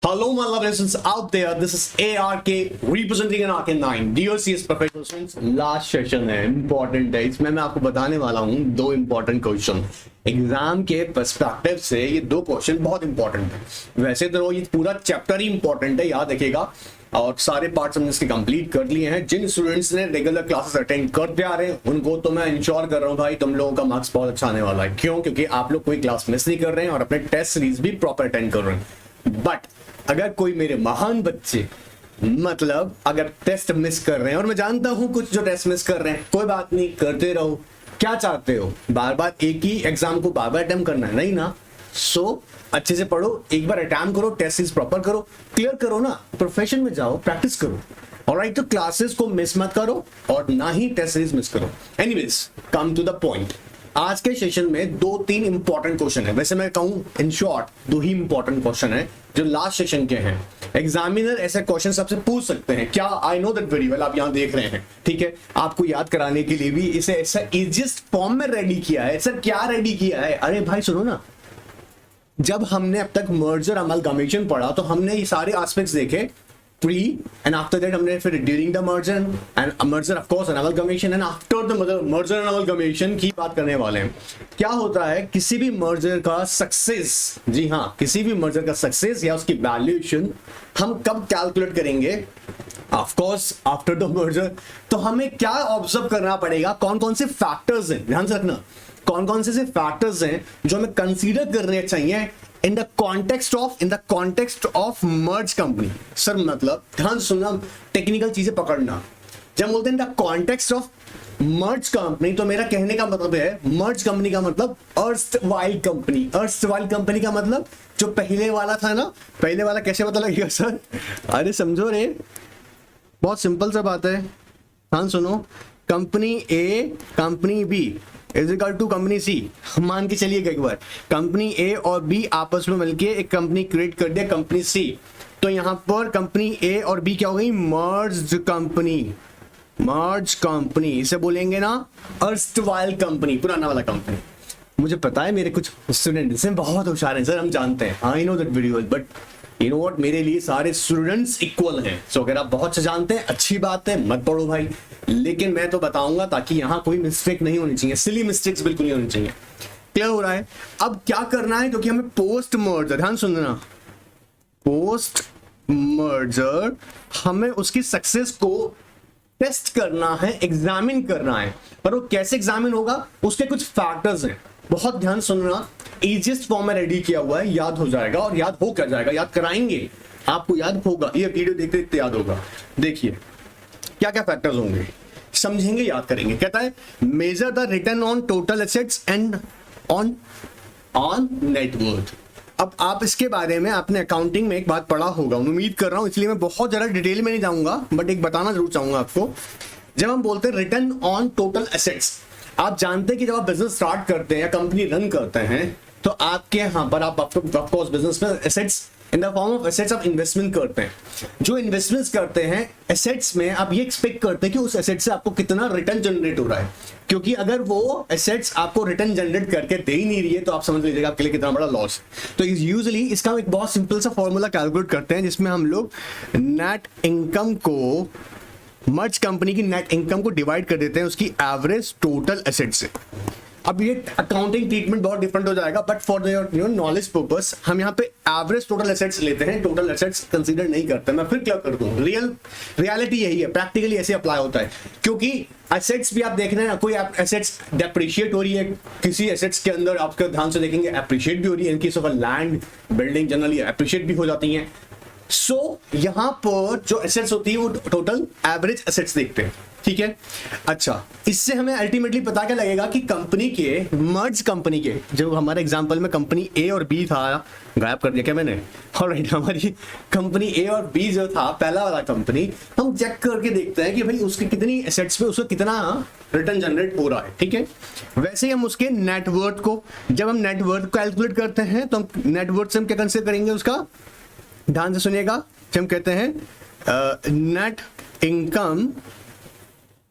Hello, my lovely students out there. This is ARK representing an ARK9. Dear CS professional students, last session है, important है. इसमें मैं आपको बताने वाला हूँ दो इंपॉर्टेंट क्वेश्चन. एग्जाम के पर्सपेक्टिव से ये दो क्वेश्चन बहुत इंपॉर्टेंट है. वैसे तो ये पूरा चैप्टर ही इंपॉर्टेंट है, याद रखिएगा. और सारे पार्ट्स हमने इसके कंप्लीट कर लिए हैं. जिन स्टूडेंट्स ने रेगुलर क्लासेस अटेंड करते आ रहे हैं उनको तो मैं इंश्योर कर रहा हूँ भाई तुम लोगों का मार्क्स बहुत अच्छा आने वाला है. क्यों? क्योंकि आप लोग कोई क्लास मिस नहीं कर रहे हैं और अपने टेस्ट सीरीज भी प्रॉपर अटेंड कर रहे हैं. बट अगर कोई मेरे महान बच्चे मतलब अगर टेस्ट मिस कर रहे हैं, और मैं जानता हूं कुछ जो टेस्ट मिस कर रहे हैं, कोई बात नहीं, करते रहो. क्या चाहते हो? बार बार एक ही एग्जाम को बार बार अटेम्प्ट करना है? नहीं ना. सो अच्छे से पढ़ो, एक बार अटेम्प्ट करो, टेस्ट सीरीज प्रॉपर करो, क्लियर करो ना, प्रोफेशन में जाओ, प्रैक्टिस करो. ऑलराइट, तो क्लासेस को मिस मत करो और ना ही टेस्ट सीरीज मिस करो. Anyways, come to the point. आज के सेशन में दो तीन इंपॉर्टेंट क्वेश्चन है. वैसे मैं कहूं इन शॉर्ट दो ही इंपॉर्टेंट क्वेश्चन है जो लास्ट सेशन के हैं. एग्जामिनर ऐसे क्वेश्चन सबसे पूछ सकते हैं. क्या? I know that very well. आप यहां देख रहे हैं, ठीक है. आपको याद कराने के लिए भी इसे ऐसा इजिएस्ट फॉर्म में रेडी किया है. सर क्या रेडी किया है? अरे भाई सुनो ना, जब हमने अब तक मर्जर अमलगमेशन पढ़ा तो हमने ये सारे एस्पेक्ट्स देखे, प्री एंड आफ्टर दैट हमने फिर during the merger and merger of course and amalgamation and after the merger and amalgamation की बात करने वाले हैं. क्या होता है किसी भी मर्जर का सक्सेस, जी हाँ, किसी भी मर्जर का सक्सेस या उसकी वैल्यूएशन हम कब कैलकुलेट करेंगे? Of course after the merger. तो हमें क्या ऑब्जर्व करना पड़ेगा? कौन कौन से फैक्टर्स हैं, ध्यान से रखना, कौन कौन से फैक्टर्स हैं जो हमें कंसीडर करने चाहिए in the context of merge company. Sir मतलब ध्यान सुनना, टेक्निकल चीजें पकड़ना. जब बोलते हैं the context of merge company, तो मेरा कहने का मतलब है मर्ज कंपनी का मतलब अर्स्टवाइल कंपनी. अर्स्टवाइल कंपनी का मतलब जो पहले वाला था ना, पहले वाला कैसे पता लगेगा सर? अरे समझो रे, बहुत सिंपल सा बात है. ध्यान सुनो, company A company B is equal to company C. मान के चलिएगा एक बार, कंपनी ए और बी आपस में मिलके एक कंपनी क्रिएट कर दिया, कंपनी सी. तो यहां पर कंपनी ए और बी क्या हो गई? मर्ज कंपनी. मर्ज कंपनी इसे बोलेंगे ना अर्स्टवाइल कंपनी, पुराना वाला कंपनी. मुझे पता है मेरे कुछ स्टूडेंट इसमें बहुत होशियार हैं सर, हम जानते हैं, I know that very well. But you know what, मेरे लिए सारे स्टूडेंट्स इक्वल हैं. सो अगर आप बहुत से जानते हैं अच्छी बात है, मत पढ़ो भाई. लेकिन मैं तो बताऊंगा ताकि यहां कोई मिस्टेक नहीं होनी चाहिए, सिली मिस्टेक्स बिल्कुल नहीं होनी चाहिए. क्लियर हो रहा है? अब क्या करना है, क्योंकि हमें पोस्ट मर्जर, ध्यान सुनना, पोस्ट मर्जर हमें उसकी सक्सेस को टेस्ट करना है, एग्जामिन करना है. पर वो कैसे एग्जामिन होगा? उसके कुछ फैक्टर्स हैं, बहुत ध्यान सुनना. इजिएस्ट फॉर्म में रेडी किया हुआ है, याद हो जाएगा. और याद हो क्या जाएगा, याद कराएंगे आपको, याद होगा. ये वीडियो देखते देखते याद होगा. देखिए क्या क्या फैक्टर्स होंगे, समझेंगे, याद करेंगे. कहता है major the return on total assets and on net worth. अब आप इसके बारे में आपने अकाउंटिंग में एक बात पढ़ा होगा, उम्मीद कर रहा हूं, इसलिए मैं बहुत ज्यादा डिटेल में नहीं जाऊंगा, बट एक बताना जरूर चाहूंगा आपको. जब हम बोलते हैं रिटर्न ऑन टोटल एसेट्स, आप जानते हैं कि जब आप बिजनेस स्टार्ट करते हैं या कंपनी रन करते हैं तो आपके यहां पर आप ऑफकोर्स बिजनेस में assets in the form of assets आप इन्वेस्टमेंट करते हैं. जो इन्वेस्टमेंट्स करते हैं एसेट्स में, आप ये एक्सपेक्ट करते हैं कि उस एसेट से आपको कितना रिटर्न जनरेट हो रहा है. क्योंकि अगर वो एसेट्स आपको रिटर्न जनरेट करके दे ही नहीं रही है तो आप समझ लीजिएगा आपके लिए कितना बड़ा लॉस. तो यूजुअली इसका हम एक बहुत सिंपल सा फॉर्मूला कैलकुलेट करते हैं जिसमें हम लोग नेट इनकम को, मर्ज कंपनी की नेट इनकम को डिवाइड कर देते हैं उसकी एवरेज टोटल एसेट से. अब ये अकाउंटिंग ट्रीटमेंट बहुत डिफरेंट हो जाएगा, but for your knowledge purpose हम यहाँ पे एवरेज टोटल एसेट्स लेते हैं, टोटल एसेट्स कंसीडर नहीं करते. मैं फिर क्या कर दूं, रियलिटी यही है, प्रैक्टिकली ऐसे अप्लाई होता है. क्योंकि एसेट्स भी आप देख रहे हैं, कोई एसेट्स डेप्रिशिएट हो रही है, किसी एसेट्स के अंदर आपके ध्यान से देखेंगे अप्रिशिएट भी हो रही है. In case of land building generally appreciate भी हो जाती हैं. सो यहां पर जो एसेट्स होती है वो टोटल एवरेज एसेट्स देखते हैं, ठीक है. अच्छा, इससे हमें अल्टीमेटली पता क्या लगेगा कि कंपनी के, मर्ज कंपनी के, जो हमारे एग्जांपल में कंपनी ए और बी था, गायब कर दिया क्या मैंने? ऑलराइट, हमारी कंपनी ए और बी जो था पहला वाला कंपनी, हम चेक करके देखते हैं कि भाई उसके कितनी एसेट्स पे उसको कितना रिटर्न जनरेट हो रहा है, ठीक है. वैसे ही हम उसके नेटवर्थ को, जब हम नेटवर्थ कैलकुलेट करते हैं तो हम नेटवर्थ से हम क्या कंसीडर करेंगे उसका, ध्यान से सुनिएगा. हम कहते हैं net income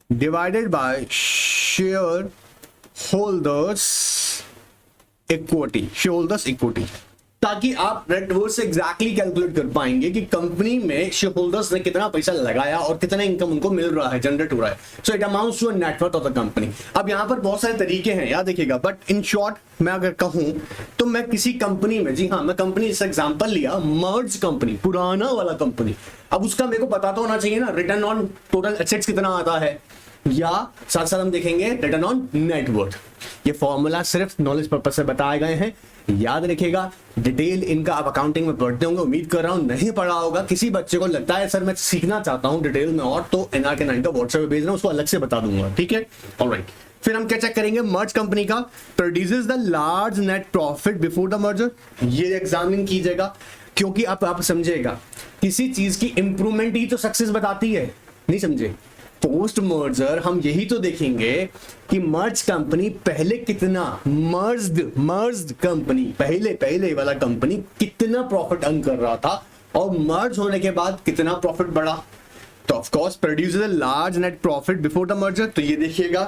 divided by share holders equity, share holders equity. ताकि आप नेट वर्थ से एग्जैक्टली कैलकुलेट कर पाएंगे कि कंपनी में शेयर होल्डर्स ने कितना पैसा लगाया और कितना इनकम उनको मिल रहा है, जनरेट हो रहा है। So it amounts to net worth of the company. अब यहाँ पर बहुत सारे तरीके हैं, याद देखिएगा, बट इन शॉर्ट मैं अगर कहूं तो मैं किसी कंपनी में, जी हाँ, मैं कंपनी से एग्जांपल लिया, मर्ज कंपनी, पुराना वाला कंपनी, अब उसका मेरे को पता तो होना चाहिए ना रिटर्न ऑन टोटल एसेट्स कितना आता है, या साथ साथ हम देखेंगे रिटर्न ऑन नेटवर्थ। ये फॉर्मूला सिर्फ नॉलेज पर्पस से बताए गए हैं, याद रखिएगा। डिटेल इनका आप अकाउंटिंग में पढ़ते होंगे, उम्मीद कर रहा हूं नहीं पढ़ा होगा। किसी बच्चे को लगता है सर मैं सीखना चाहता हूं डिटेल में और, तो NRK9 का व्हाट्सएप पे भेज रहा हूं, उसको अलग से बता दूंगा, ठीक है। ऑलराइट, फिर हम क्या चेक करेंगे, मर्ज कंपनी का produces the large net profit before the merger. ये एग्जामिन कीजिएगा, क्योंकि आप समझेगा किसी चीज की इंप्रूवमेंट ही तो सक्सेस बताती है, नहीं समझे। पोस्ट मर्जर हम यही तो देखेंगे कि मर्ज कंपनी पहले कितना, मर्ज्ड कंपनी, पहले वाला कंपनी कितना प्रॉफिट अर्न कर रहा था और मर्ज होने के बाद कितना प्रॉफिट बढ़ा। तो of course produces a large net profit before the merger. तो ये देखिएगा,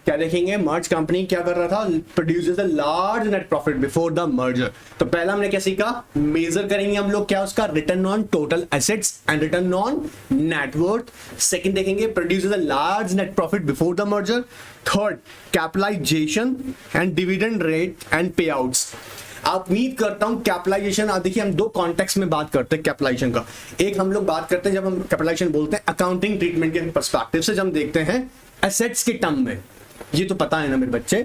क्या देखेंगे, मर्ज कंपनी क्या कर रहा था, produces a large net profit before the merger. तो पहला हमने क्या सीखा, मेजर करेंगे हम लोग क्या, उसका return on total assets and return on net worth. Second देखेंगे produces a large net profit before the merger. Third capitalization and dividend rate and payouts. आप उम्मीद करता हूं कैपिटलाइजेशन, देखिए हम दो कॉन्टेक्स्ट में बात करते हैं कैपिटलाइजेशन का। एक हम लोग बात करते हैं जब हम कैपिटलाइजेशन बोलते हैं अकाउंटिंग ट्रीटमेंट के पर्सपेक्टिव से, जब हम देखते हैं एसेट्स के टर्म में, ये तो पता है ना मेरे बच्चे,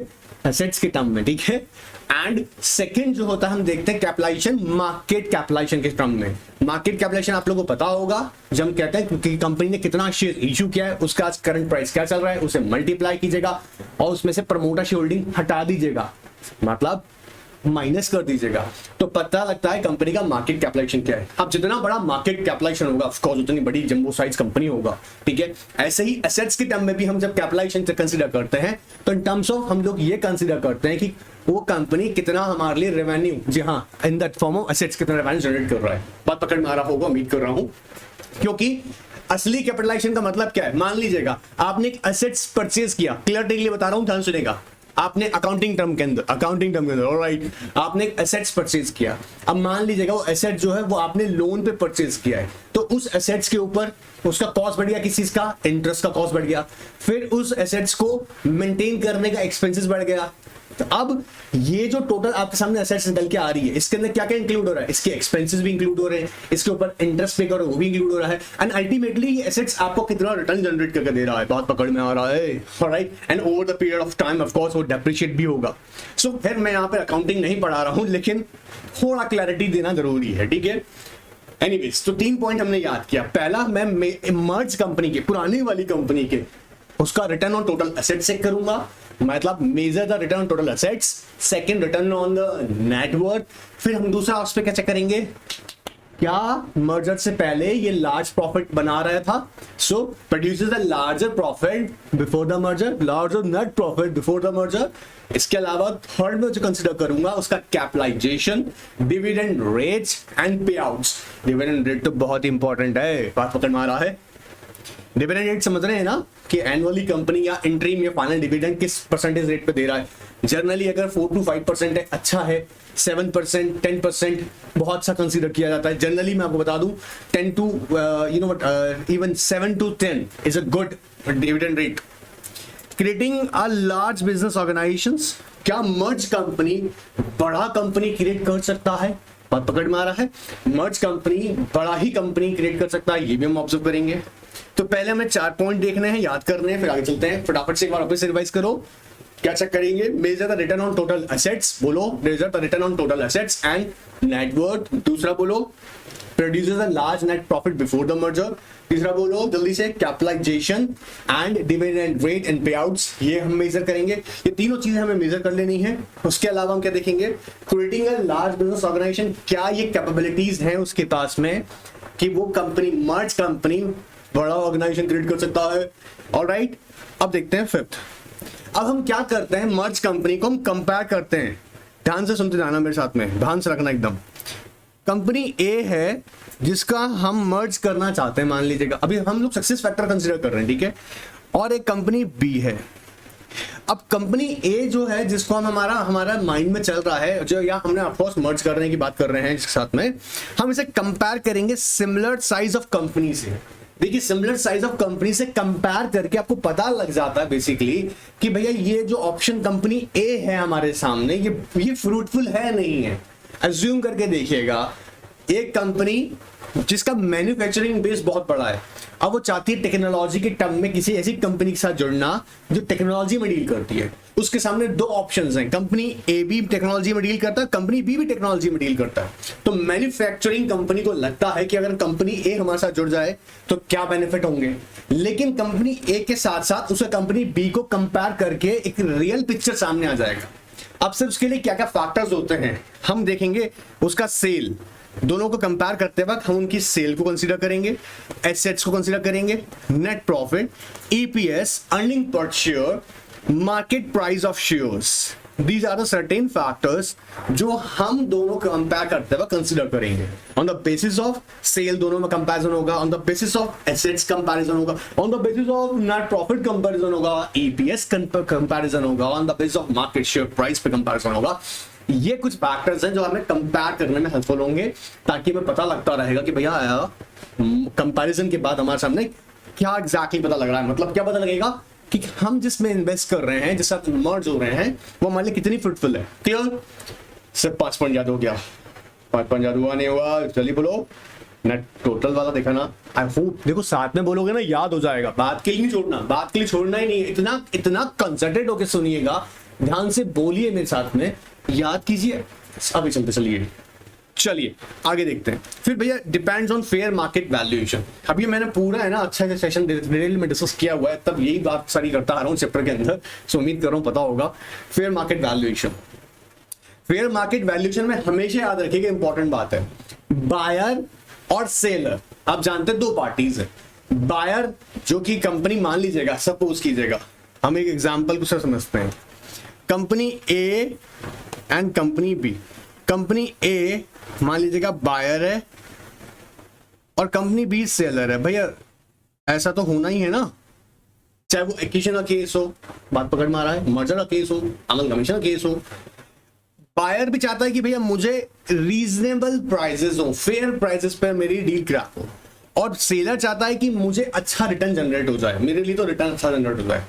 एसेट्स के टर्म में, ठीक है। एंड सेकंड जो होता है हम देखते हैं कैपिटलाइजेशन मार्केट कैपिटलाइजेशन के टर्म में। मार्केट कैपिटलाइजेशन आप लोगों को पता होगा, जब हम कहते हैं कि कंपनी ने कितना शेयर इशू किया है, उसका आज करंट प्राइस क्या चल रहा है, उसे मल्टीप्लाई कीजिएगा और उसमें से प्रमोटर शेयर होल्डिंग हटा दीजिएगा, मतलब माइनस कर दीजिएगा, तो पता लगता है कंपनी का मार्केट कैपिटलाइजेशन क्या है। अब जितना बड़ा मार्केट कैपिटलाइजेशन होगा ऑफ कोर्स उतनी बड़ी जंबो साइज कंपनी होगा, ठीक है। ऐसे ही एसेट्स के टर्म में भी हम जब कैपिटलाइजेशन कंसीडर करते हैं तो इन टर्म्स ऑफ हम लोग ये कंसीडर करते हैं कि वो कंपनी कितना हमारे लिए रेवेन्यू, जी हाँ, in that form of assets कितना रेवेन्यू जनरेट कर रहा है। बात पकड़ में आ रहा होगा, उम्मीद कर रहा हूं, क्योंकि असली कैपिटलाइजेशन का मतलब क्या है, मान लीजिएगा आपने एक एसेट्स परचेज किया, क्लियरिटी के लिए बता रहा हूं, ध्यान सुनेगा, आपने अकाउंटिंग टर्म के अंदर ऑलराइट, आपने एक एसेट्स परचेज किया। अब मान लीजिएगा वो एसेट जो है वो आपने लोन पे परचेज किया है, तो उस एसेट्स के ऊपर उसका कॉस्ट बढ़ गया, किस चीज का, इंटरेस्ट का कॉस्ट बढ़ गया, फिर उस एसेट्स को मेंटेन करने का एक्सपेंसेस बढ़ गया। तो अब ये जो टोटल आपके सामने एसेट्स निकल के आ रही है, इसके अंदर क्या क्या इंक्लूड हो रहा है, इसके एक्सपेंसेस भी इंक्लूड हो रहे हैं, इसके ऊपर इंटरेस्ट पे करो वो भी इंक्लूड हो रहा है, एंड अल्टीमेटली ये एसेट्स आपको कितना रिटर्न जनरेट करके दे रहा है, बात पकड़ में आ रहा है, alright. And over the period of time of course वो डेप्रिशिएट भी होगा। सो फिर मैं यहाँ पे अकाउंटिंग नहीं पढ़ा रहा हूँ, लेकिन थोड़ा क्लैरिटी देना जरूरी है, ठीक है। एनीवेज, तो 3 पॉइंट हमने याद किया। पहला, मैं मर्ज कंपनी के, पुरानी वाली कंपनी के, उसका return on total assets check करूंगा, मतलब measure the return on total assets. Second, return on the net worth. फिर हम दूसरा उस पे क्या चेक करेंगे, क्या मर्जर से पहले ये लार्ज प्रॉफिट बना रहा था, so produces the larger profit before the merger, larger net profit before the merger. इसके अलावा थर्ड में जो कंसीडर करूंगा उसका capitalization, dividend rates and payouts. Dividend rate तो बहुत इंपॉर्टेंट है, बात पकड़ में आ रहा है। डिविडेंड रेट समझ रहे हैं ना, कि एनुअली कंपनी या इंटरिम या फाइनल डिविडेंड किस परसेंटेज रेट पे दे रहा है। जनरली अगर 4 to 5% है, अच्छा है। 7%, 10% बहुत सा कंसीडर किया जाता है। जनरली मैं आपको बता दूं 10 to even 7 to 10 is a good dividend rate. Creating a large business organizations, क्या मर्ज कंपनी बड़ा कंपनी क्रिएट कर सकता है, बात पकड़ में आ रहा है। मर्ज कंपनी बड़ा ही कंपनी क्रिएट कर सकता है, ये भी हम ऑब्जर्व करेंगे। तो पहले हमें 4 पॉइंट देखने हैं, याद करने हैं, फिर आगे चलते हैं। फटाफट से एक बार वापस से रिवाइज करो, क्या चेक करेंगे, measure the return on total assets, बोलो measure the return on total assets and net worth. दूसरा बोलो produces a large net profit before the merger. तीसरा बोलो जल्दी से capitalization and dividend rate and payouts, ये हम मेजर करेंगे। ये तीनों चीजें हमें मेजर कर लेनी है। उसके अलावा हम क्या देखेंगे, creating a large business organisation, क्या ये कैपेबिलिटीज हैं उसके पास में कि वो कंपनी, मर्ज कंपनी बड़ा ऑर्गेनाइजेशन क्रिएट कर सकता है। ऑलराइट, अब देखते हैं फिफ्थ। अब हम क्या करते हैं, मर्ज कंपनी को हम कंपेयर करते हैं। ध्यान से सुनते जाना मेरे साथ में, ध्यान से रखना एकदम। कंपनी ए है जिसका हम मर्ज करना चाहते हैं, मान लीजिएगा अभी हम लोग सक्सेस फैक्टर कंसीडर कर रहे हैं, ठीक है। और एक कंपनी बी है। अब कंपनी ए जो है, जिसको हम हमारा माइंड में चल रहा है, जो या हमने ऑफकोर्स मर्ज करने की बात कर रहे हैं इसके साथ में, हम इसे कंपेयर करेंगे सिमिलर साइज ऑफ कंपनी से। देखिए सिमिलर साइज ऑफ कंपनी से कंपेयर करके आपको पता लग जाता है बेसिकली कि भैया ये जो ऑप्शन कंपनी ए है हमारे सामने, ये फ्रूटफुल है नहीं है। अज्यूम करके देखिएगा, एक कंपनी जिसका मैन्युफैक्चरिंग बेस बहुत बड़ा है, अब वो चाहती है टेक्नोलॉजी के टर्म में किसी ऐसी कंपनी के साथ जुड़ना जो टेक्नोलॉजी में डील करती है। उसके सामने दो ऑप्शंस हैं, कंपनी ए भी टेक्नोलॉजी में डील करता है, कंपनी बी भी टेक्नोलॉजी में डील करता है। तो मैन्युफैक्चरिंग कंपनी को लगता है कि अगर कंपनी ए हमारे साथ जुड़ जाए तो क्या बेनिफिट होंगे, लेकिन कंपनी ए के साथ साथ उसे कंपनी बी को कंपेयर करके एक रियल पिक्चर सामने आ जाएगा। अब सिर्फ उसके लिए क्या क्या फैक्टर्स होते हैं हम देखेंगे। उसका सेल, दोनों को कंपेयर करते वक्त हम उनकी सेल को कंसीडर करेंगे, एसेट्स को कंसीडर करेंगे, net profit, EPS, earning per share, market price of shares. These are the certain factors जो हम दोनों को कंपेयर करते वक्त कंसीडर करेंगे। On the basis of sale दोनों में कंपैरिजन होगा, on the basis of assets comparison होगा, on the basis of net profit comparison होगा, ईपीएस कंपैरिजन होगा, on the basis of market share price पे कंपैरिजन होगा। ये कुछ फैक्टर्स हैं जो हमें कंपेयर करने में हेल्पफुल होंगे, ताकि हमें पता लगता रहेगा कि भैया कंपैरिजन के बाद हमारे सामने क्या एग्जैक्टली पता लग रहा है। मतलब क्या पता लगेगा कि हम जिसमें इन्वेस्ट कर रहे हैं, जिस साथ मर्ज हो रहे हैं, वो हमारे लिए कितनी फ्रूटफुल है। क्लियर? सिर्फ 5 पॉइंट याद हो गया, 5 पॉइंट याद हुआ नहीं हुआ, चलिए बोलो। नेट टोटल वाला देखा ना, आई होप देखो साथ में बोलोगे ना याद हो जाएगा। बात के लिए नहीं छोड़ना, बात के लिए छोड़ना ही नहीं है, इतना कंसंट्रेट होकर सुनिएगा, ध्यान से बोलिए मेरे साथ में, याद कीजिए। अभी चलिए आगे देखते हैं। फिर भैया depends on fair market valuation. अभी मैंने पूरा है ना अच्छा सा सेशन डिटेल में डिस्कस किया हुआ है, तब यही बात सारी करता आ रहा हूँ चैप्टर के अंदर, सो उम्मीद कर रहा हूँ पता होगा। Fair market valuation, fair market valuation में हमेशा याद रखिएगा इंपॉर्टेंट बात है, बायर और सेलर। आप जानते हैं दो पार्टीज है। बायर जो कि कंपनी, मान लीजिएगा, सपोज कीजिएगा, हम एक एग्जांपल को समझते हैं, company A and company B. Company A मान लीजिएगा बायर है और कंपनी बी सेलर है। भैया ऐसा तो होना ही है ना, चाहे वो एक्विजिशन का केस हो, बात पकड़ में आ रहा है, मर्जर का केस हो, अमल कमीशन का केस हो। बायर भी चाहता है कि भैया मुझे रीजनेबल प्राइसेस हो, फेयर प्राइसेस पर मेरी डील क्रैक हो, और सेलर चाहता है कि मुझे अच्छा रिटर्न जनरेट हो जाए, मेरे लिए तो रिटर्न अच्छा जनरेट हो जाए।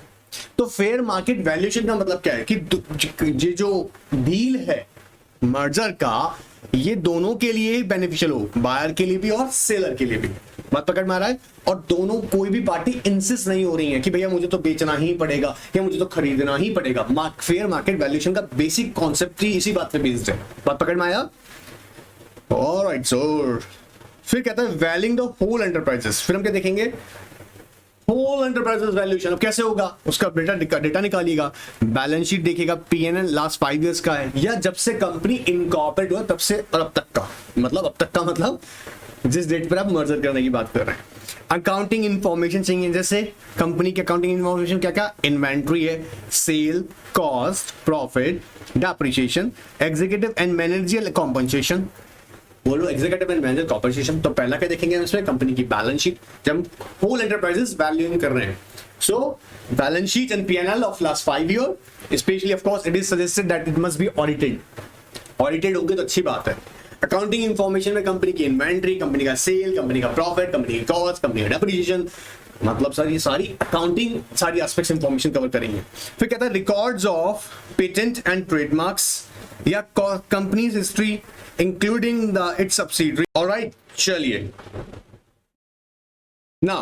तो फेयर मार्केट वैल्यूएशन का मतलब क्या है कि ये जो डील है मर्जर का, ये दोनों के लिए ही बेनिफिशियल हो, बायर के लिए भी और सेलर के लिए भी। बात पकड़ में आ रहा है? और दोनों, कोई भी पार्टी इंसिस्ट नहीं हो रही है कि भैया मुझे तो बेचना ही पड़ेगा या मुझे तो खरीदना ही पड़ेगा। फेयर मार्केट वैल्यूएशन का बेसिक कॉन्सेप्ट ही इसी बात पे बेस्ड है। बात पकड़ में आया? Alright sir. फिर कहता है वैल्यूइंग द होल एंटरप्राइजेस। फिर हम क्या देखेंगे? Whole enterprises valuation. अब कैसे होगा? उसका डेटा निकालिएगा, बैलेंस शीट देखिएगा, पीएनएल लास्ट 5 इयर्स का है या जब से कंपनी इनकॉर्पोरेट हुआ तब से और अब तक का, मतलब अब तक का मतलब जिस डेट पर आप मर्जर करने की बात कर रहे हैं। अकाउंटिंग इंफॉर्मेशन चाहिए, जैसे कंपनी की अकाउंटिंग इंफॉर्मेशन क्या क्या, इन्वेंट्री है, sale, cost, profit, depreciation, executive and managerial compensation. बोलो एग्जीक्यूटिव एंड मैनेजर कॉम्पनसेशन। तो पहला क्या देखेंगे इसमें? कंपनी की बैलेंस शीट, जब होल एंटरप्राइजेस वैल्यूइंग कर रहे हैं। So balance sheet and PNL of last 5 year, specially of course it is suggested that it must be audited. Audited होंगे तो अच्छी बात है। अकाउंटिंग इंफॉर्मेशन में कंपनी की इन्वेंट्री, कंपनी का सेल, कंपनी का प्रॉफिट, कंपनी की कॉस्ट, कंपनी का डेप्रिसिएशन, मतलब सारी अकाउंटिंग, सारी एस्पेक्ट्स इंफॉर्मेशन कवर करेंगे। फिर कहता है records of patent and trademarks या company's history including the its subsidiary. Alright, चलिए ना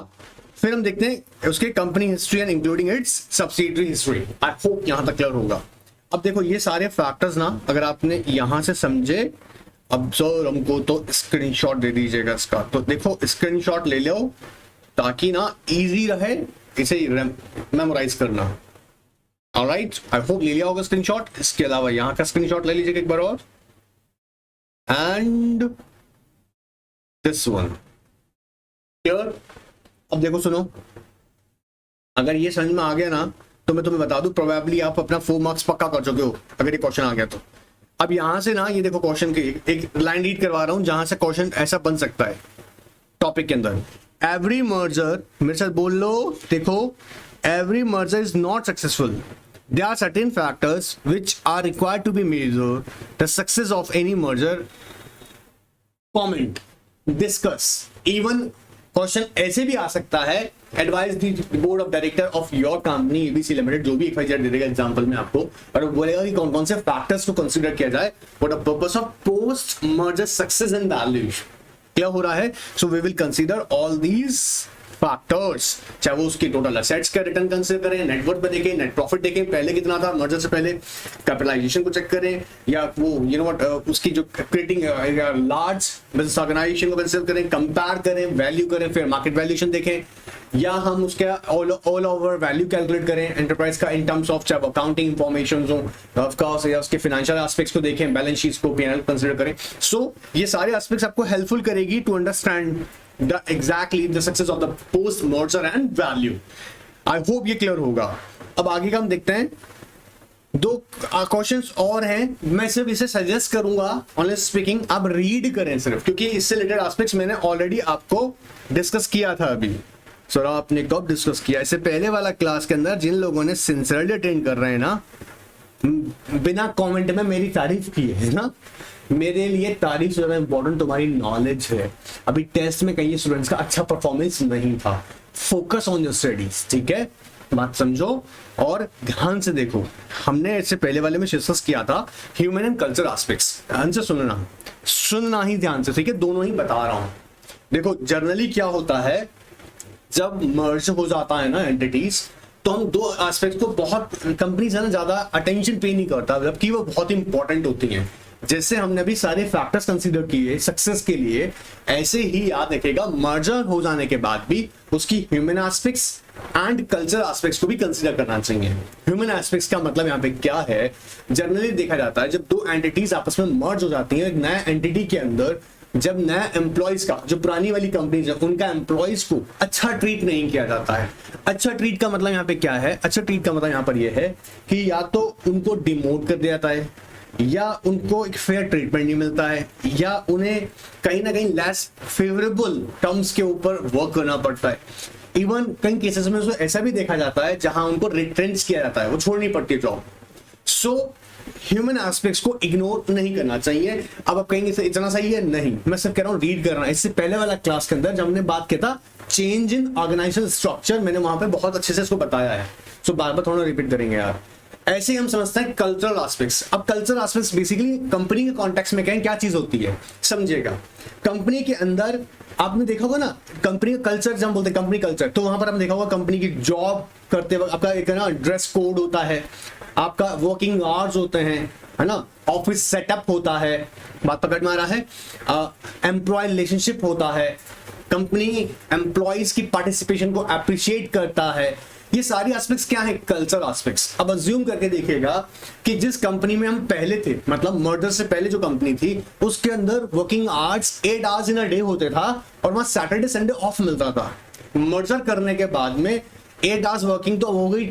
फिर हम देखते हैं उसके company history and including its subsidiary history. I hope यहां तक क्लियर होगा। अब देखो ये सारे फैक्टर्स ना अगर आपने यहां से समझे, अब सर हमको तो स्क्रीनशॉट दे दीजिएगा इसका। तो देखो स्क्रीनशॉट ले लो ताकि ना इजी रहे इसे मेमोराइज करना। ऑलराइट, आई होप ले लिया होगा स्क्रीनशॉट। इसके अलावा यहाँ का स्क्रीनशॉट ले लीजिएगा एक बार और, एंड दिस वन क्लियर। अब देखो सुनो, अगर ये समझ में आ गया ना तो मैं तुम्हें बता दूं प्रोबेबली आप अपना 4 मार्क्स पक्का कर चुके हो अगर ये क्वेश्चन आ गया तो। अब यहां से ना ये देखो क्वेश्चन की एक लाइन रीड करवा रहा हूं जहां से क्वेश्चन ऐसा बन सकता है टॉपिक के अंदर। एवरी मर्जर, मेरे साथ बोल लो, देखो every merger is not successful there are certain factors which are required to be measured the success of any merger. Comment, discuss, even question ऐसे भी आ सकता है, advice the board of director of your company ABC limited, जो भी XYZ दे देगा example में आपको, और बोलेगा कि कौन कौन से फैक्टर्स को कंसीडर किया जाए for the purpose of post merger success and valuation. क्या हो रहा है? So we will consider all these factors, चाहे वो उसकी टोटल असेट्स का रिटर्न कंसीडर करें, नेटवर्थ पे देखें, नेट प्रॉफिट देखें पहले कितना था मर्जर से पहले, कैपिटलाइजेशन को चेक करें, या वो यू नो व्हाट उसकी जो क्रिएटिंग लार्ज बिजनेस ऑर्गेनाइजेशन को कंसीडर करें, कंपेयर करें, वैल्यू करें, फिर मार्केट वैल्यूएशन देखें, या हम उसके ऑल ओवर वैल्यू कैलकुलेट करें एंटरप्राइज का इन टर्म्स ऑफ चाहे अकाउंटिंग इंफॉर्मेशन हो ऑफ कोर्स, या उसके फाइनेंशियल एस्पेक्ट्स को देखें, बैलेंस शीट्स को, पीएनएल कंसीडर करें. सो ये सारे एस्पेक्ट्स आपको हेल्पफुल करेगी to understand exactly the success of the post merger and value. I hope ये क्लियर होगा. अब आगे का हम देखते हैं. दो क्वेश्चंस और हैं, मैं सिर्फ इसे सजेस्ट करूंगा ऑनेस्ट स्पीकिंग आप रीड करें सिर्फ, क्योंकि इससे रिलेटेड एस्पेक्ट्स मैंने ऑलरेडी आपको डिस्कस किया था अभी. सर आपने कब डिस्कस किया? इससे पहले वाला क्लास के अंदर जिन लोगों ने सिंसियरली अटेंड कर रहे हैं ना, बिना कमेंट में मेरी तारीफ की है ना, मेरे लिए तारीफ ज्यादा इंपॉर्टेंट तुम्हारी नॉलेज है. अभी टेस्ट में कई स्टूडेंट्स का अच्छा परफॉर्मेंस नहीं था. फोकस ऑन योर स्टडीज, ठीक है, बात समझो और ध्यान से देखो. हमने इससे पहले वाले में डिस्कस किया था ह्यूमन एंड कल्चर एस्पेक्ट्स. ध्यान से सुनना ही ध्यान से, ठीक है, दोनों ही बता रहा हूं. देखो जनरली क्या होता है जब मर्ज हो जाता है ना एंटिटीज, तो हम दो एस्पेक्ट को बहुत कंपनीज है ना ज्यादा अटेंशन पे नहीं करता, जबकि वो बहुत इंपॉर्टेंट होती हैं. जैसे हमने अभी सारे फैक्टर्स कंसीडर किए सक्सेस के लिए, ऐसे ही याद रखेगा मर्जर हो जाने के बाद भी उसकी human aspects and culture aspects को भी कंसीडर करना चाहिए. ह्यूमन एस्पेक्ट्स का मतलब यहाँ पे क्या है? जनरली देखा जाता है जब दो एंटिटीज आपस में मर्ज हो जाती हैं, एक नया एंटिटी के अंदर जब नया एम्प्लॉइज का, जो पुरानी वाली कंपनीज है उनका एम्प्लॉइज को अच्छा ट्रीट नहीं किया जाता है. अच्छा ट्रीट का मतलब यहाँ पे क्या है? अच्छा ट्रीट का मतलब यहाँ पर यह है कि या तो उनको डिमोट कर दिया जाता है, या उनको एक फेयर ट्रीटमेंट नहीं मिलता है, या उन्हें कहीं ना कहीं लेस फेवरेबल टर्म्स के ऊपर वर्क करना पड़ता है. इवन कई केसेस में तो ऐसा भी देखा जाता है जहां उनको रिट्रेंच किया जाता है, वो छोड़नी पड़ती है जॉब. सो ह्यूमन एस्पेक्ट्स को इग्नोर नहीं करना चाहिए. अब आप कहेंगे इतना सही है, नहीं, मैं सिर्फ कह रहा हूं रीड करना. इससे पहले वाला क्लास के अंदर जब हमने बात किया था चेंज इन ऑर्गेनाइजेशनल स्ट्रक्चर, मैंने वहां पे बहुत अच्छे से इसको बताया है. सो बार बार थोड़ा रिपीट करेंगे यार. ऐसे ही हम समझते हैं कल्चरल एस्पेक्ट्स. अब कल्चरल एस्पेक्ट्स बेसिकली कंपनी के कॉन्टेक्स्ट में क्या चीज होती है समझिएगा. कंपनी के अंदर आपने देखा होगा ना, कंपनी का कल्चर जब हम बोलते हैं कंपनी कल्चर, तो वहां पर हमने देखा होगा कंपनी की जॉब करते वक्त आपका एक ना ड्रेस कोड होता है, आपका वर्किंग आवर्स होते हैं, है ना, ऑफिस सेटअप होता है, बात पकड़ में आ रहा है, एम्प्लॉय रिलेशनशिप होता है, कंपनी एम्प्लॉयज की पार्टिसिपेशन को अप्रिशिएट करता है. ये सारी एस्पेक्ट्स क्या है? Culture aspects. अब अज्यूम करके देखिएगा कि जिस कंपनी में हम पहले थे, मतलब मर्जर से पहले जो कंपनी थी, उसके अंदर working hours 8 hours in a day होते था और वहां सैटरडे संडे ऑफ मिलता था. मर्जर करने के बाद में 8 आवर्स वर्किंग तो हो गई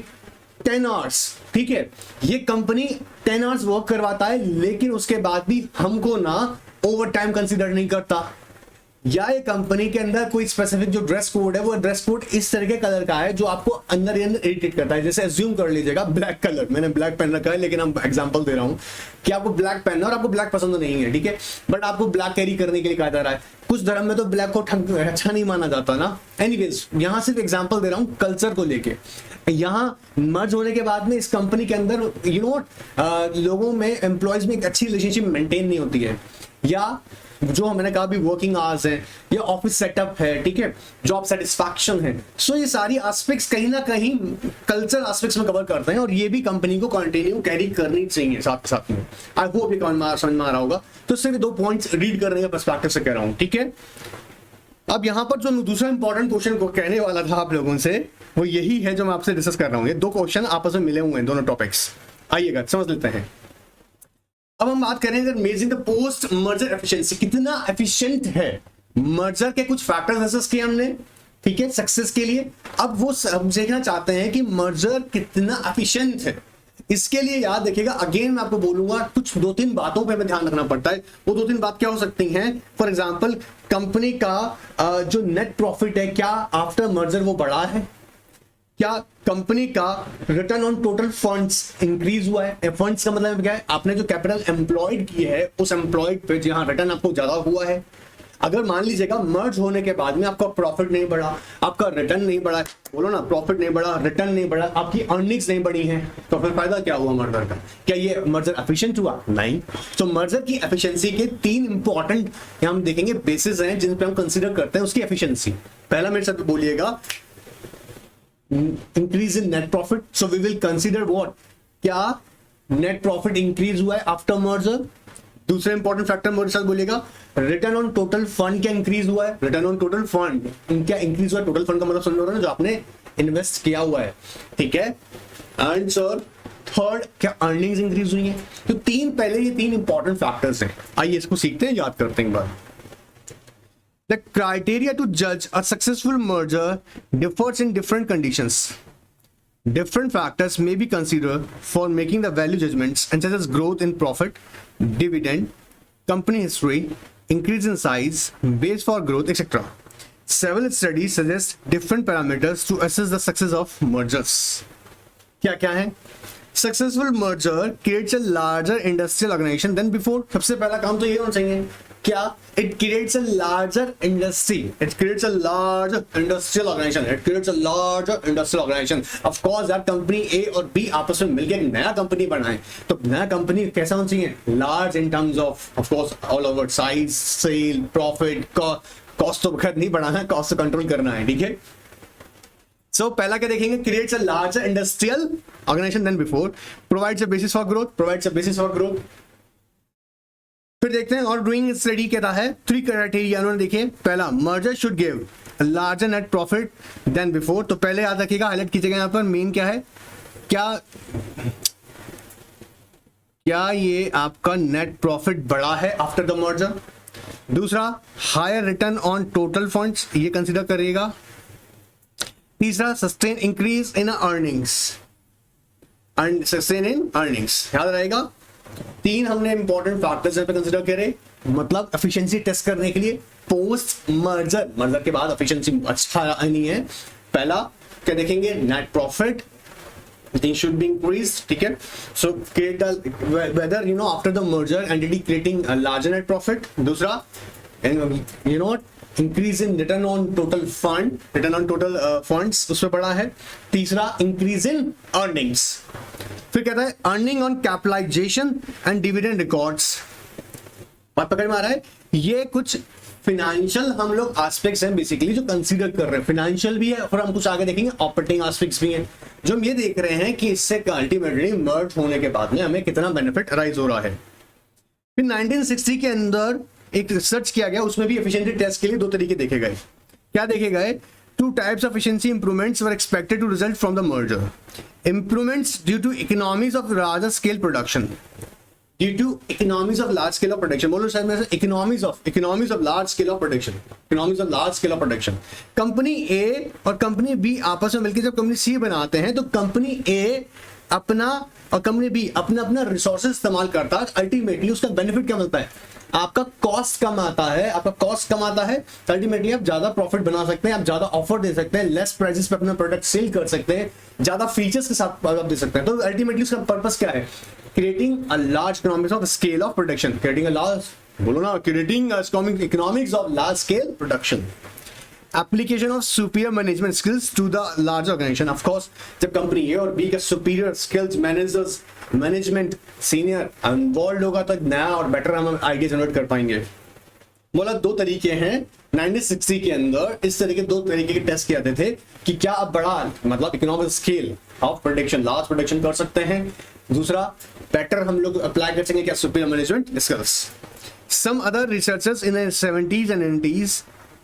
10 आवर्स, ठीक है. ये कंपनी 10 आवर्स वर्क करवाता है, लेकिन उसके बाद भी हमको ना ओवर टाइम कंसिडर नहीं करता. या ये कंपनी के अंदर कोई स्पेसिफिक जो ड्रेस कोड है, वो ड्रेस कोड इस तरह के कलर का है जो आपको अंदर ही अंदर इरिटेट करता है. जैसे अज्यूम कर लीजिएगा ब्लैक कलर, मैंने ब्लैक पहन रखा है, लेकिन हम एग्जांपल दे रहा हूं कि आपको ब्लैक पहनना और आपको ब्लैक पसंद नहीं है, ठीक है, बट आपको ब्लैक कैरी करने के लिए कहा जा रहा है. कुछ धर्म में तो ब्लैक को अच्छा नहीं माना जाता ना. एनीवेज यहां सिर्फ एग्जाम्पल दे रहा हूं कल्चर को लेके. यहां मर्ज होने के बाद में इस कंपनी के अंदर यू नो लोगों में, एम्प्लॉयज में एक अच्छी रिलेशनशिप मेंटेन नहीं होती है, या जो मैंने कहा भी वर्किंग आवर्स है, या ऑफिस सेटअप है, ठीक है, जॉब सेटिस्फैक्शन है. सो ये सारी एस्पेक्ट्स कहीं ना कहीं कल्चर एस्पेक्ट्स में कवर करते हैं, और ये भी कंपनी को कंटिन्यू कैरी करनी चाहिए साथ साथ में. आई होप ये समझ में आ रहा होगा. तो सिर्फ 2 पॉइंट्स रीड करने के पर्सपेक्टिव से कह रहा हूं, ठीक है. अब यहां पर जो दूसरा इंपॉर्टेंट क्वेश्चन को कहने वाला था आप लोगों से, वो यही है जो मैं आपसे डिस्कस कर रहा हूं. ये 2 क्वेश्चन आपस में मिले हुए हैं, दोनों टॉपिक्स. आइएगा समझ लेते हैं. अब हम बात करेंगे measuring the post merger efficiency, कितना एफिशिएंट है मर्जर के. कुछ फैक्टर्स डिस्कस किए हमने, ठीक है, सक्सेस के लिए. अब वो हम देखना चाहते हैं कि मर्जर कितना एफिशिएंट है. इसके लिए याद रखिएगा, अगेन मैं आपको बोलूंगा कुछ 2-3 बातों पे हमें ध्यान रखना पड़ता है. वो 2-3 बात क्या हो सकती हैं? फॉर एग्जांपल कंपनी का जो नेट प्रॉफिट है, क्या आफ्टर मर्जर वो बढ़ा है, क्या कंपनी का return on total funds increase हुआ है? फंड्स का मतलब क्या है? आपने जो कैपिटल एम्प्लॉयड की है उस एम्प्लॉयड पे जहां रिटर्न आपको ज्यादा हुआ है। अगर मान लीजिएगा मर्ज होने के बाद में आपका प्रॉफिट नहीं बढ़ा, आपका रिटर्न नहीं बढ़ा, बोलो ना, प्रॉफिट नहीं बढ़ा, रिटर्न नहीं बढ़ा, आपकी अर्निंग्स नहीं बढ़ी हैं, तो फिर फायदा क्या हुआ मर्जर का? क्या ये मर्जर एफिशिएंट हुआ? नहीं। तो मर्जर की एफिशिएंसी के 3 इंपॉर्टेंट हम देखेंगे बेसिस हैं जिन पे हम कंसीडर करते हैं उसकी एफिशिएंसी। पहला मेरे साथ बोलिएगा, increase in net profit. So we will consider what, क्या नेट प्रॉफिट इंक्रीज हुआ है आफ्टर मर्जर? दूसरा इंपॉर्टेंट फैक्टर मेरे साथ बोलिएगा, रिटर्न ऑन टोटल फंड क्या इंक्रीज हुआ है? रिटर्न ऑन टोटल फंड क्या इंक्रीज हुआ है? टोटल फंड का मतलब समझ रहे हो ना, जो आपने इन्वेस्ट किया हुआ है, ठीक है। एंड सर थर्ड, क्या अर्निंग्स इंक्रीज हुई है? तो पहले ये 3 इंपॉर्टेंट फैक्टर्स हैं। आइए इसको सीखते हैं, याद करते हैं एक बार। The criteria to judge a successful merger differs in different conditions. Different factors may be considered for making the value judgments, and such as growth in profit, dividend, company history, increase in size, base for growth, etc. Several studies suggest different parameters to assess the success of mergers. क्या है? Successful merger creates a larger industrial organization than before. सबसे पहला काम तो ये होना चाहिए, क्या? It creates a larger industry. It creates a larger industrial organization. It creates a larger industrial organization. Of course, that company A और B आपस में मिलकर एक नया कंपनी बनाए, तो नया कंपनी कैसा होना चाहिए? Large in terms of course, all over size, sale, profit, cost तो खैर नहीं बढ़ाना है, cost तो कंट्रोल करना है, ठीक है। So पहला क्या देखेंगे? Creates a larger industrial organization than before. Provides a basis for growth. Provides a basis for growth. फिर देखते हैं, और डूइंग स्टडी कहता है 3 क्राइटेरिया उन्होंने देखे। पहला, merger should give larger net profit than before. तो पहले याद रखिएगा, हाईलाइट कीजिएगा यहां पर, मेन क्या है, क्या ये आपका नेट प्रॉफिट बढ़ा है आफ्टर द मर्जर? दूसरा, higher return on total funds, ये कंसीडर करिएगा। तीसरा, sustain increase in earnings, sustain in earnings, याद रहेगा। 3 हमने इंपॉर्टेंट फैक्टर्स पे कंसीडर करे, मतलब एफिशिएंसी टेस्ट करने के लिए पोस्ट मर्जर के बाद एफिशिएंसी अच्छा नहीं है। पहला क्या देखेंगे? Net profit, it should be increased, ठीक है। So create whether after the merger entity creating a larger net profit. दूसरा, increase in return on total fund, return on total funds उसमें बड़ा है। तीसरा, इंक्रीज इन अर्निंग्स। फिर कहता है earning on capitalisation and dividend records. बात पकड़ में आ रहा है? ये कुछ फिनेंशियल हम लोग एस्पेक्ट्स हैं बेसिकली जो कंसीडर कर रहे हैं। फिनेंशियल भी है और हम कुछ आगे देखेंगे ऑपरेटिंग एस्पेक्ट्स भी हैं, जो हम ये देख रहे हैं कि इससे अल्टीमेटली मर्ज होने के बाद में हमें कितना बेनिफिट अराइज हो रहा है। फिर 1960 के अंदर एक रिसर्च किया गया, उसमें भी एफिशिएंसी टेस्ट के लिए 2 तरीके देखे गए। क्या देखे गए? 2 types of efficiency improvements were expected to result from the merger. Improvements due to economies of larger scale production. Due to economies of large scale of production. बोलो शायद मेरे से economies of large scale of production. Economies of large scale of production. Company A और company B आपस में मिलकर जब company C बनाते हैं, तो कंपनी A अपना और कंपनी B अपना अपना रिसोर्सेज इस्तेमाल करता है। अल्टीमेटली उसका बेनिफिट क्या मिलता है? आपका कॉस्ट कम आता है, अल्टीमेटली आप ज्यादा प्रॉफिट बना सकते हैं, आप ज्यादा ऑफर दे सकते हैं, लेस प्राइसेस पे अपना प्रोडक्ट सेल कर सकते हैं, ज्यादा फीचर्स के साथ आप दे सकते हैं। तो अल्टीमेटली उसका पर्पस क्या है? Creating a large economics of scale of production, creating economics of large scale production. Application of superior management skills to the large organisation. Of course जब कंपनी ए और बी का superior skills management senior involve होगा तो नया और better हम idea generate कर पाएंगे। बोला 2 तरीके हैं 1960 के अंदर, इस तरीके 2 तरीके के टेस्ट किए जाते थे कि क्या आप बड़ा मतलब economic scale of production, large production कर सकते हैं। दूसरा, बेटर हम लोग अप्लाई कर सकेंगे क्या? Superior management skills. Some other researchers in 70s and 80s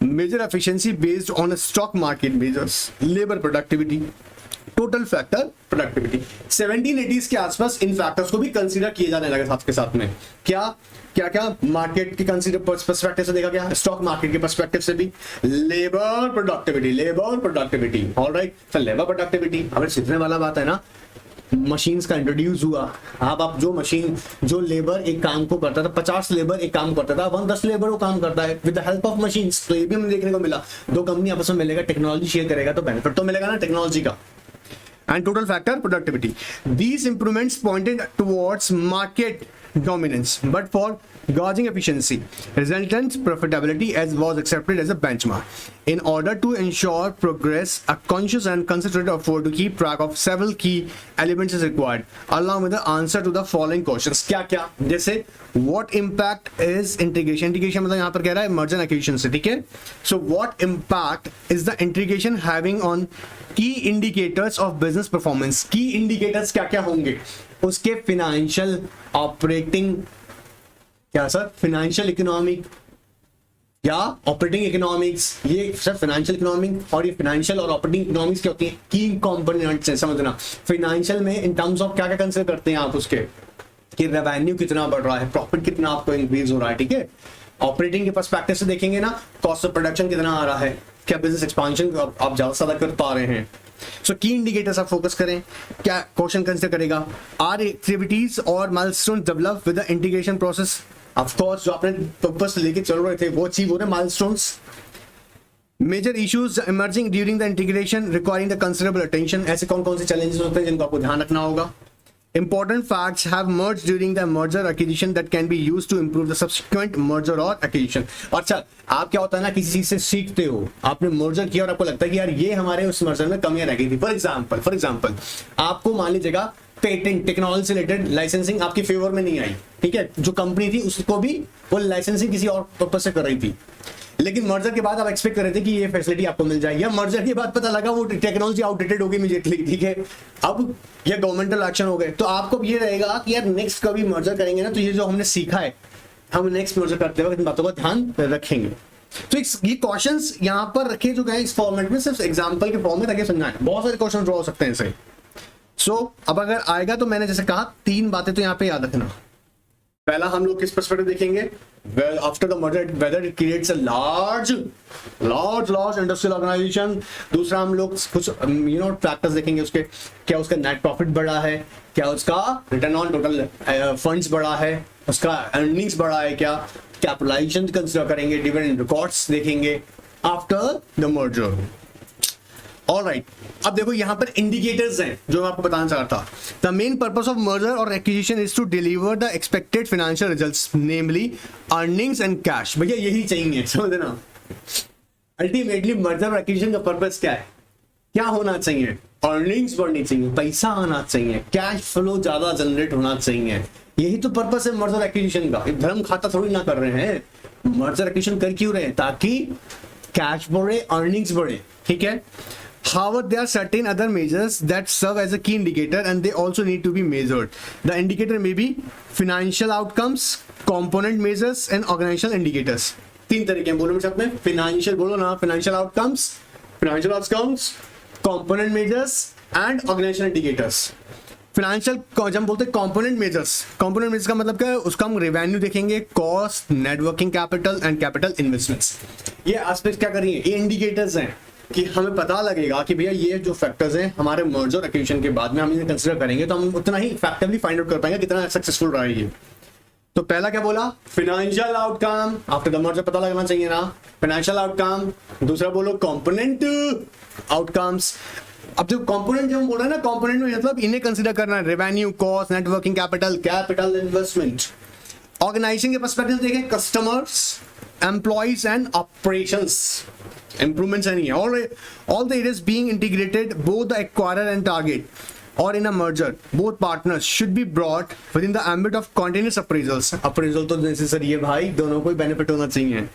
measure efficiency based on stock market measures, labor productivity, total factor productivity। 1780s के आसपास इन फैक्टर्स को भी कंसीडर किए जाने लगे साथ के साथ में। क्या मार्केट के कंसीडर पर्सपेक्टिव से देखा गया, स्टॉक मार्केट के पर्सपेक्टिव से भी, लेबर प्रोडक्टिविटी। ऑलराइट, तो लेबर प्रोडक्टिविटी हमें सीखने वाला बात है ना। मशीन्स का इंट्रोड्यूस हुआ, आप जो लेबर एक काम को करता था, 50 लेबर एक काम करता था, अब 10 लेबर वो काम करता है with the help of machines. तो ये भी हमें देखने को मिला, 2 कंपनी आपस में मिलेगा, टेक्नोलॉजी शेयर करेगा तो बेनिफिट तो मिलेगा ना टेक्नोलॉजी का। and total factor productivity. These improvements pointed towards market dominance, but for gauging efficiency, resultant profitability as was accepted as a benchmark. In order to ensure progress, a conscious and concentrated effort to keep track of several key elements is required, along with the answer to the following questions. क्या क्या? जैसे what impact is integration? Integration मतलब यहाँ पर कह रहा है merger and acquisition से, ठीक है? So what impact is the integration having on key indicators of business performance? Key indicators क्या क्या होंगे? उसके financial, operating, क्या सर, फाइनेंशियल इकोनॉमिक या ऑपरेटिंग इकोनॉमिक्स, ये सर फाइनेंशियल इकोनॉमिक और ये फाइनेंशियल और ऑपरेटिंग इकोनॉमिक्स क्या होती है, की कंपोनेंट्स हैं, समझना। फाइनेंशियल में इन टर्म्स ऑफ क्या क्या कंसीडर करते हैं आप उसके, कि रेवेन्यू कितना बढ़ रहा है, प्रॉफिट कितना आपको इंक्रीज हो रहा है, ठीक है। ऑपरेटिंग के पर्सपेक्टिव से देखेंगे ना, कॉस्ट ऑफ प्रोडक्शन कितना आ रहा है, क्या बिजनेस एक्सपांशन आप ज्यादा से ज्यादा कर पा रहे हैं। सो की इंडिकेटर्स आप फोकस करें। क्या क्वेश्चन कंसीडर करेगा, आर एक्टिविटीज और milestone develop with the integration process. Of course जो आपने पर्पस लेके चल रहे थे वो अचीव हो रहे milestones. Major issues emerging during the integration requiring the considerable attention. ऐसे कौन कौन से चैलेंजेस होते हैं जिनको आपको ध्यान रखना होगा। Important facts have merged during the merger acquisition that can be used to improve the subsequent merger or acquisition। अच्छा, आप क्या होता है ना, किसी चीज से सीखते हो, आपने मर्जर किया और आपको लगता है कि यार ये हमारे उस मर्जर में कमियां रह गई थी। फॉर एग्जाम्पल आपको मान लीजिएगा पेटेंट टेक्नोलॉजी से रिलेटेड लाइसेंसिंग आपके फेवर में नहीं आई, ठीक है, जो कंपनी थी उसको भी वो लाइसेंसिंग किसी और पर्पज से कर रही थी, लेकिन मर्जर के बाद आप एक्सपेक्ट कर रहे थे कि ये फैसिलिटी आपको मिल जाएगी, या मर्जर के बाद पता लगा वो टेक्नोलॉजी आउटडेटेड हो गई इमीडिएटली, ठीक है, अब ये गवर्नमेंटल एक्शन हो गए, तो आपको ये रहेगा कि यार नेक्स्ट कभी मर्जर करेंगे ना, तो ये जो हमने सीखा है हम नेक्स्ट मर्जर करते वक्त इन बातों का ध्यान रखेंगे। तो ये क्वेश्चंस यहाँ पर रखे जो गए इस फॉर्मेट में, सिर्फ एग्जाम्पल के फॉर्म में ताकि समझाएं, बहुत सारे क्वेश्चन ड्रॉ हो सकते हैं इसे। अब अगर आएगा तो मैंने जैसे कहा 3 बातें तो यहाँ पे याद रखना। पहला हम लोग किस पर्सपेक्टिव देखेंगे, after the merger whether it creates a large industrial organisation. दूसरा हम लोग कुछ फैक्टर्स देखेंगे उसके, क्या उसका नेट प्रॉफिट बढ़ा है, क्या उसका रिटर्न ऑन टोटल फंड्स बढ़ा है, उसका अर्निंग्स बढ़ा है, क्या कैपिटलाइजेशन कंसीडर करेंगे, डिविडेंड रिकॉर्ड्स देखेंगे आफ्टर द मर्जर। ऑलराइट, अब देखो यहाँ पर इंडिकेटर्स हैं जो मैं आपको बताना चाह रहा था। The main purpose of merger और acquisition is to deliver the expected financial results, namely earnings and cash. भैया यही चाहिए, समझना। अल्टीमेटली मर्जर और एक्विजिशन का पर्पस क्या है, क्या होना चाहिए, अर्निंग्स बढ़नी चाहिए, पैसा आना चाहिए, कैश फ्लो ज्यादा जनरेट होना चाहिए, यही तो पर्पस है मर्जर एक्विजिशन का। धर्म खाता थोड़ी ना कर रहे हैं, मर्जर एक्विजिशन कर क्यों रहे हैं, ताकि कैश बढ़े, अर्निंग्स बढ़े, ठीक है। However, there are certain other measures that serve as a key indicator and they also need to be measured. The indicator may be financial outcomes, component measures and organizational indicators. 3 तरीके हैं, बोलो मेरे साथ में, financial बोलो ना, financial outcomes, component measures and organizational indicators. Financial जब हम बोलते हैं कंपोनेंट मेजर्स का मतलब क्या है, उसका हम रेवेन्यू देखेंगे, cost, networking capital and capital investments. ये एस्पेक्ट क्या करेंगे, ये इंडिकेटर्स हैं कि हमें पता लगेगा कि भैया ये जो फैक्टर्स हैं हमारे मर्जर एक्विजिशन के बाद में हम इन्हें कंसीडर करेंगे तो हम उतना ही इफेक्टिवली फाइंड आउट कर पाएंगे कितना सक्सेसफुल रहा है ये। तो पहला क्या बोला, financial outcome, after the merger पता लगना चाहिए ना, फाइनेंशियल आउटकम। दूसरा बोलो कंपोनेंट आउटकम्स। अब जो कंपोनेंट जो हम बोल रहे हैं ना, कंपोनेंट में मतलब इन्हें कंसीडर करना है, revenue, cost, networking capital investment. Organisation के पर्सपेक्टिव देखें, customers, employees and operations, improvements नहीं है। all the areas being integrated, both the acquirer and target or in a merger, both partners should be brought within the ambit of continuous appraisals। appraisal तो necessary है भाई, दोनों को benefit होना चाहिए।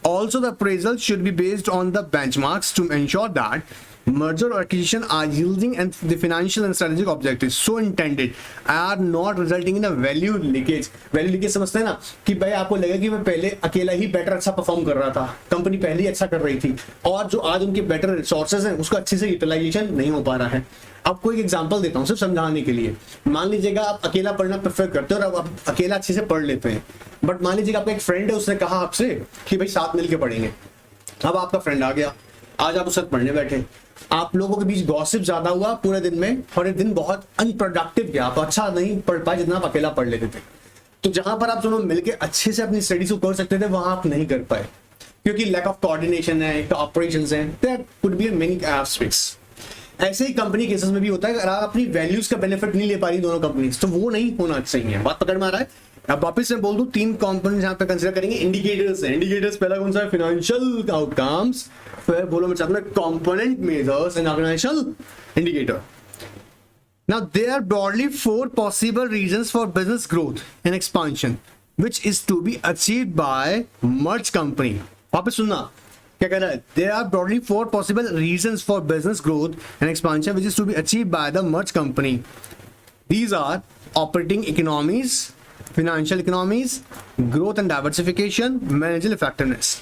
Also the appraisal should be based on the benchmarks to ensure that merger or acquisition are yielding and the financial and strategic objectives so intended are not resulting in a value leakage। value leakage समझते हैं ना, कि भाई आपको लगा कि मैं पहले अकेला ही बेटर अच्छा परफॉर्म कर रहा था, कंपनी पहले ही अच्छा कर रही थी और जो आज उनके बेटर रिसोर्सेज हैं उसका अच्छे से यूटिलाइजेशन नहीं हो पा रहा है। आपको एक एग्जांपल देता हूँ सिर्फ समझाने के लिए। मान लीजिएगा आप अकेला पढ़ना प्रेफर करते हो और आप अकेला अच्छे से पढ़ लेते हैं, बट मान लीजिएगा आपका एक फ्रेंड है, उसने कहा आपसे कि भाई साथ मिलकर पढ़ेंगे। अब आपका फ्रेंड आ गया, आज आप उसके साथ पढ़ने बैठे, आप लोगों के बीच गॉसिप ज्यादा हुआ पूरे दिन में और एक दिन बहुत अनप्रोडक्टिव गया, आप अच्छा नहीं पढ़ पाए जितना आप अकेला पढ़ लेते थे। तो जहां पर आप दोनों मिलकर अच्छे से अपनी स्टडीज को कर सकते थे वहां आप नहीं कर पाए क्योंकि लैक ऑफ कोऑर्डिनेशन है, ऑपरेशंस हैं, there could be many aspects. ऐसे ही कंपनी केसेस में भी होता है, अगर आप अपनी वैल्यूज का बेनिफिट नहीं ले पा रही दोनों कंपनीज, तो वो नहीं होना चाहिए। बात पकड़ में आ रहा है? अब वापस मैं बोल दूं, 3 कंपोनेंट्स यहाँ पे कंसीडर करेंगे। इंडिकेटर्स है, इंडिकेटर्स पहला कौन सा है? Financial outcomes. फिर बोलो मैं चाहता हूं component measures and organisational indicator. Now there are broadly 4 possible reasons for business growth and expansion, which is to be achieved by merged company. वापस सुनना क्या कह रहा है? There are broadly 4 possible reasons for business growth and expansion, which is to be achieved by the merged company. These are operating economies, financial economies, growth and diversification, managerial effectiveness.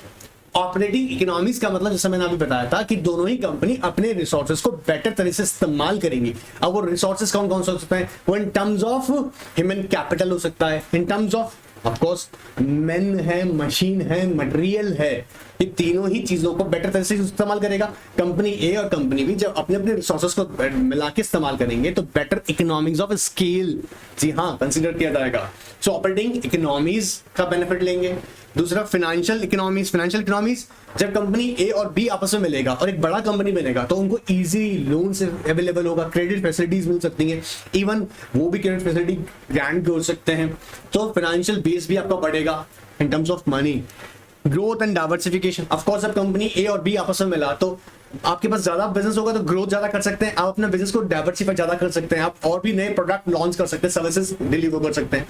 Operating economics का मतलब जैसा मैंने अभी बताया था कि दोनों ही company अपने रिसोर्सेज को बेटर तरह से इस्तेमाल करेंगी। अब वो रिसोर्सेज कौन कौन से हो सकते हैं? वो इन टर्म्स ऑफ ह्यूमन कैपिटल हो सकता है, इन टर्म्स ऑफ कोर्स मैन है, मशीन है, मटेरियल है। ये तीनों ही चीजों को बेटर तरह से इस्तेमाल करेगा। कंपनी ए और कंपनी बी जब अपने अपने रिसोर्सेज को मिला के इस्तेमाल करेंगे तो बेटर इकोनॉमिक्स ऑफ स्केल, जी हाँ, कंसीडर किया जाएगा। सो ऑपरेटिंग इकोनॉमीज का बेनिफिट लेंगे। दूसरा फाइनेंशियल इकोनॉमीज, फाइनेंशियल इकोनॉमीज जब कंपनी ए और बी आपस में मिलेगा और एक बड़ा कंपनी बनेगा तो उनको इजी लोन से अवेलेबल होगा, क्रेडिट फैसिलिटीज मिल सकती हैं, इवन वो भी क्रेडिट फैसिलिटी ग्रांट कर सकते हैं। तो फाइनेंशियल बेस भी आपका बढ़ेगा इन terms of money. Growth and diversification, of course जब कंपनी ए और बी आपस में मिला तो आपके पास ज्यादा बिजनेस होगा तो ग्रोथ ज्यादा कर सकते हैं, आप अपने बिजनेस को डाइवर्सिफाई ज्यादा कर सकते हैं, आप और भी नए प्रोडक्ट लॉन्च कर सकते हैं, सर्विसेज डिलीवर कर सकते हैं।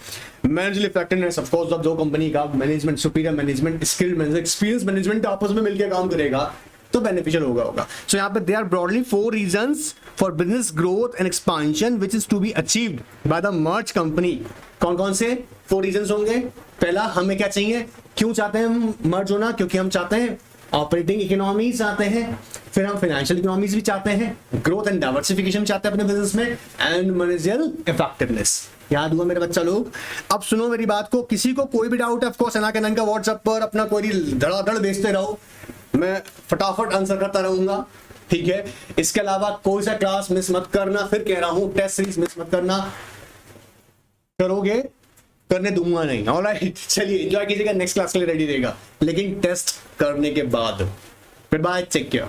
मैनेजरियल इफेक्टिवनेस, ऑफ कोर्स जब दो कंपनी का management, superior management, skilled management, experience management आपस में मिलकर काम करेगा तो बेनिफिशियल होगा। सो यहाँ पे they are broadly 4 reasons for business growth and expansion which is to be achieved by the merge company. कौन कौन से 4 रीजंस होंगे? पहला, हमें क्या चाहिए, क्यों चाहते हैं हम मर्ज होना? क्योंकि हम चाहते हैं ऑपरेटिंग इकोनॉमीज चाहते हैं, फिर हम फाइनेंशियल इकोनॉमीज भी चाहते हैं, ग्रोथ एंड डाइवर्सिफिकेशन चाहते हैं अपने बिजनेस में, एंड मैनेजरियल इफेक्टिवनेस। याद हुआ मेरे बच्चा लोग? अब सुनो मेरी बात को, किसी को कोई भी डाउट है ऑफकोर्स NK9 का व्हाट्सएप पर अपना क्वेरी धड़ाधड़ भेजते रहो, मैं फटाफट आंसर करता रहूंगा, ठीक है? इसके अलावा कोई सा क्लास मिस मत करना, फिर कह रहा हूं टेस्ट सीरीज मिस मत करना, करोगे करने दूंगा नहीं। ऑलराइट, चलिए एंजॉय कीजिएगा, नेक्स्ट क्लास के लिए रेडी रहेगा, लेकिन टेस्ट करने के बाद। Goodbye, take care.